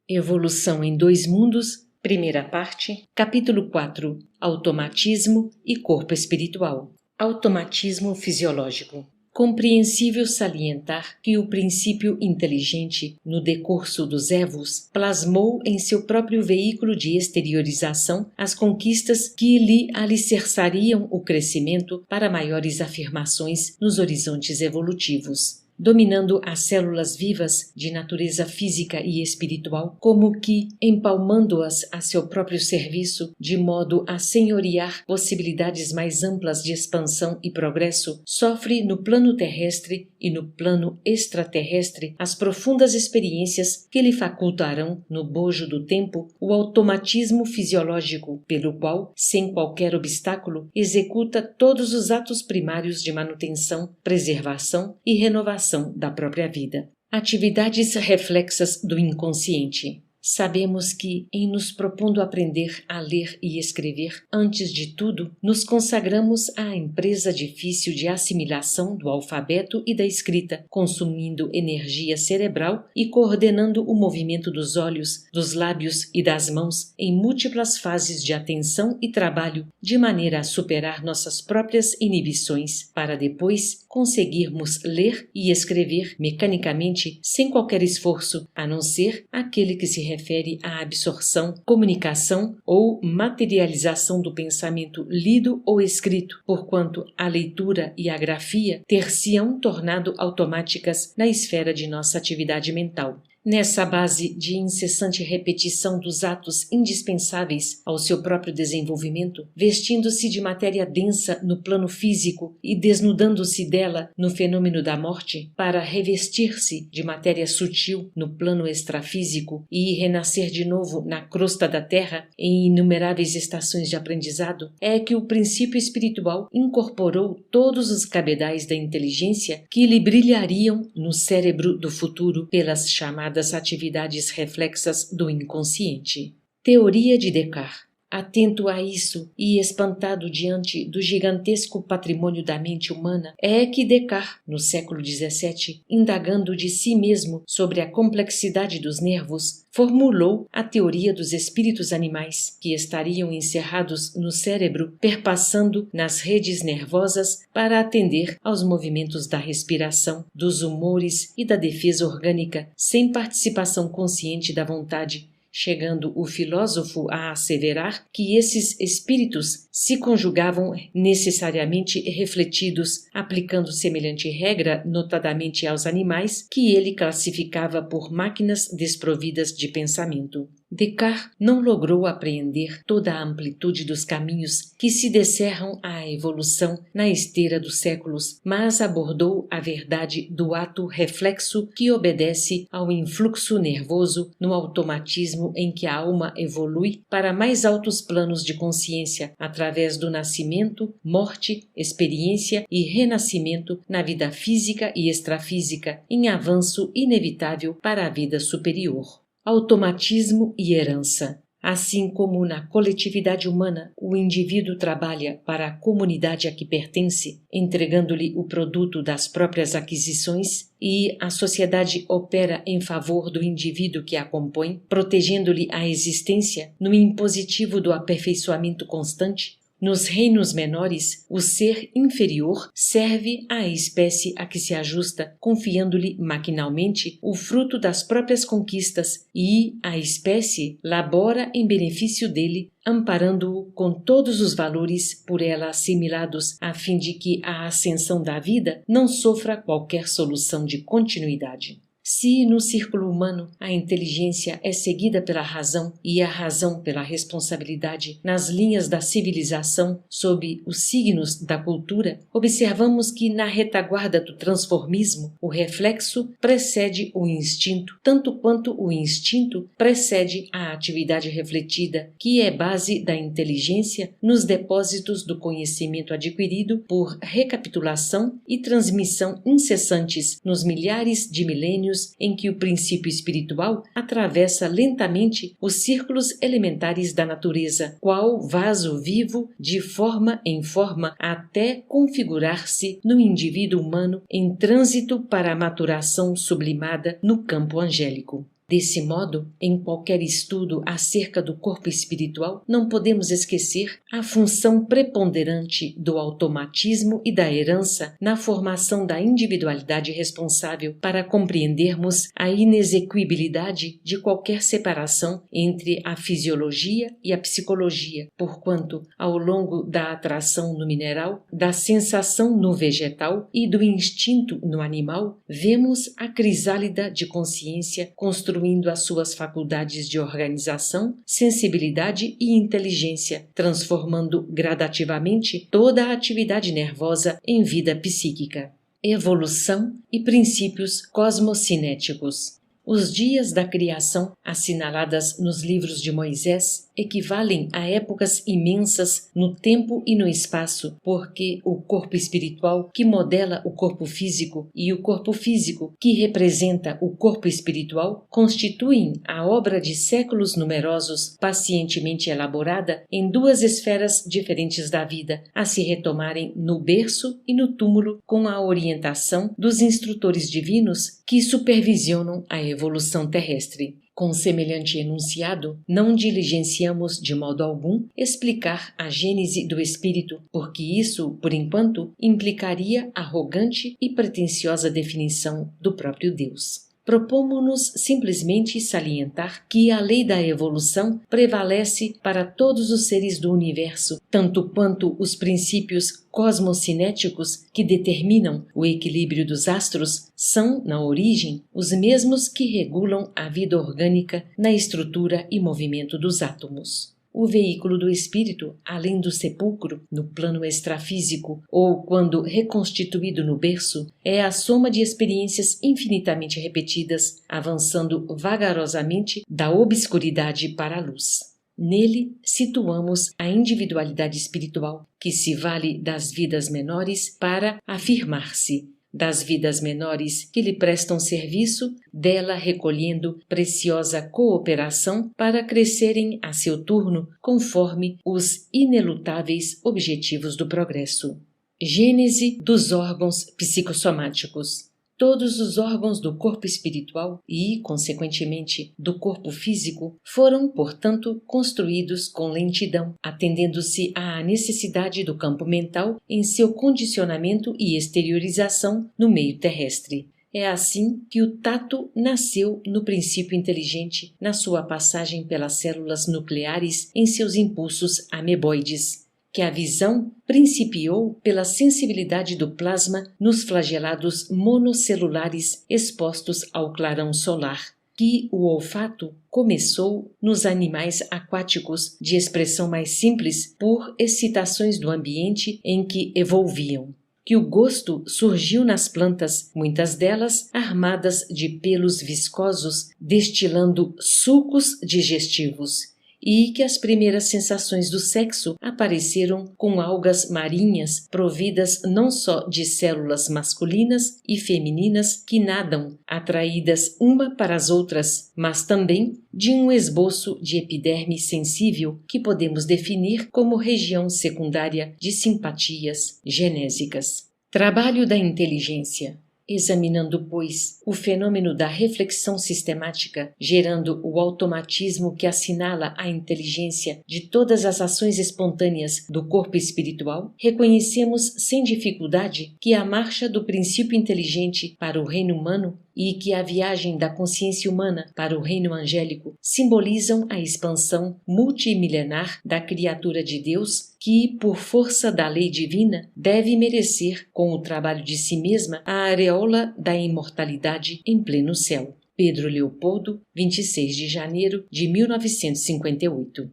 Evolução em Dois Mundos, primeira parte, capítulo 4, Automatismo e Corpo Espiritual. Automatismo fisiológico. Compreensível salientar que o princípio inteligente, no decurso dos evos, plasmou em seu próprio veículo de exteriorização as conquistas que lhe alicerçariam o crescimento para maiores afirmações nos horizontes evolutivos. Dominando as células vivas de natureza física e espiritual, como que empalmando-as a seu próprio serviço, de modo a senhorear possibilidades mais amplas de expansão e progresso, sofre no plano terrestre e no plano extraterrestre as profundas experiências que lhe facultarão, no bojo do tempo, o automatismo fisiológico, pelo qual, sem qualquer obstáculo, executa todos os atos primários de manutenção, preservação e renovação da própria vida. Atividades reflexas do inconsciente. Sabemos que, em nos propondo aprender a ler e escrever, antes de tudo, nos consagramos à empresa difícil de assimilação do alfabeto e da escrita, consumindo energia cerebral e coordenando o movimento dos olhos, dos lábios e das mãos em múltiplas fases de atenção e trabalho, de maneira a superar nossas próprias inibições, para depois conseguirmos ler e escrever mecanicamente sem qualquer esforço, a não ser aquele que se refere à absorção, comunicação ou materialização do pensamento lido ou escrito, porquanto a leitura e a grafia ter-se-ão tornado automáticas na esfera de nossa atividade mental. Nessa base de incessante repetição dos atos indispensáveis ao seu próprio desenvolvimento, vestindo-se de matéria densa no plano físico e desnudando-se dela no fenômeno da morte, para revestir-se de matéria sutil no plano extrafísico e renascer de novo na crosta da terra em inumeráveis estações de aprendizado, é que o princípio espiritual incorporou todos os cabedais da inteligência que lhe brilhariam no cérebro do futuro pelas chamadas atividades reflexas do inconsciente. Teoria de Descartes. Atento a isso e espantado diante do gigantesco patrimônio da mente humana, é que Descartes, no século XVII, indagando de si mesmo sobre a complexidade dos nervos, formulou a teoria dos espíritos animais, que estariam encerrados no cérebro, perpassando nas redes nervosas para atender aos movimentos da respiração, dos humores e da defesa orgânica, sem participação consciente da vontade, chegando o filósofo a asseverar que esses espíritos se conjugavam necessariamente refletidos, aplicando semelhante regra notadamente aos animais, que ele classificava por máquinas desprovidas de pensamento. Descartes não logrou apreender toda a amplitude dos caminhos que se descerram à evolução na esteira dos séculos, mas abordou a verdade do ato reflexo que obedece ao influxo nervoso no automatismo em que a alma evolui para mais altos planos de consciência, através do nascimento, morte, experiência e renascimento na vida física e extrafísica, em avanço inevitável para a vida superior. Automatismo e herança. Assim como na coletividade humana o indivíduo trabalha para a comunidade a que pertence, entregando-lhe o produto das próprias aquisições, e a sociedade opera em favor do indivíduo que a compõe, protegendo-lhe a existência no impositivo do aperfeiçoamento constante, nos reinos menores, o ser inferior serve à espécie a que se ajusta, confiando-lhe maquinalmente o fruto das próprias conquistas, e a espécie labora em benefício dele, amparando-o com todos os valores por ela assimilados, a fim de que a ascensão da vida não sofra qualquer solução de continuidade. Se no círculo humano a inteligência é seguida pela razão e a razão pela responsabilidade nas linhas da civilização sob os signos da cultura, observamos que na retaguarda do transformismo o reflexo precede o instinto, tanto quanto o instinto precede a atividade refletida, que é base da inteligência nos depósitos do conhecimento adquirido por recapitulação e transmissão incessantes nos milhares de milênios em que o princípio espiritual atravessa lentamente os círculos elementares da natureza, qual vaso vivo de forma em forma até configurar-se no indivíduo humano em trânsito para a maturação sublimada no campo angélico. Desse modo, em qualquer estudo acerca do corpo espiritual, não podemos esquecer a função preponderante do automatismo e da herança na formação da individualidade responsável para compreendermos a inexequibilidade de qualquer separação entre a fisiologia e a psicologia, porquanto, ao longo da atração no mineral, da sensação no vegetal e do instinto no animal, vemos a crisálida de consciência construindo as suas faculdades de organização, sensibilidade e inteligência, transformando gradativamente toda a atividade nervosa em vida psíquica. Evolução e princípios cosmocinéticos. Os dias da criação, assinaladas nos livros de Moisés, equivalem a épocas imensas no tempo e no espaço, porque o corpo espiritual que modela o corpo físico e o corpo físico que representa o corpo espiritual constituem a obra de séculos numerosos, pacientemente elaborada em duas esferas diferentes da vida, a se retomarem no berço e no túmulo com a orientação dos instrutores divinos que supervisionam a evolução terrestre. Com semelhante enunciado, não diligenciamos de modo algum explicar a gênese do espírito, porque isso, por enquanto, implicaria arrogante e pretensiosa definição do próprio Deus. Propomos-nos simplesmente salientar que a lei da evolução prevalece para todos os seres do universo, tanto quanto os princípios cosmocinéticos que determinam o equilíbrio dos astros são, na origem, os mesmos que regulam a vida orgânica na estrutura e movimento dos átomos. O veículo do espírito, além do sepulcro, no plano extrafísico, ou quando reconstituído no berço, é a soma de experiências infinitamente repetidas, avançando vagarosamente da obscuridade para a luz. Nele situamos a individualidade espiritual, que se vale das vidas menores para afirmar-se, das vidas menores que lhe prestam serviço, dela recolhendo preciosa cooperação para crescerem a seu turno conforme os inelutáveis objetivos do progresso. Gênese dos órgãos psicossomáticos. Todos os órgãos do corpo espiritual e, consequentemente, do corpo físico foram, portanto, construídos com lentidão, atendendo-se à necessidade do campo mental em seu condicionamento e exteriorização no meio terrestre. É assim que o tato nasceu no princípio inteligente, na sua passagem pelas células nucleares em seus impulsos ameboides, que a visão principiou pela sensibilidade do plasma nos flagelados monocelulares expostos ao clarão solar, que o olfato começou nos animais aquáticos de expressão mais simples por excitações do ambiente em que evolviam, que o gosto surgiu nas plantas, muitas delas armadas de pelos viscosos destilando sucos digestivos, e que as primeiras sensações do sexo apareceram com algas marinhas providas não só de células masculinas e femininas que nadam, atraídas uma para as outras, mas também de um esboço de epiderme sensível que podemos definir como região secundária de simpatias genésicas. Trabalho da inteligência. Examinando, pois, o fenômeno da reflexão sistemática, gerando o automatismo que assinala a inteligência de todas as ações espontâneas do corpo espiritual, reconhecemos sem dificuldade que a marcha do princípio inteligente para o reino humano e que a viagem da consciência humana para o reino angélico simbolizam a expansão multimilenar da criatura de Deus que, por força da lei divina, deve merecer, com o trabalho de si mesma, a areola da imortalidade em pleno céu. Pedro Leopoldo, 26 de janeiro de 1958.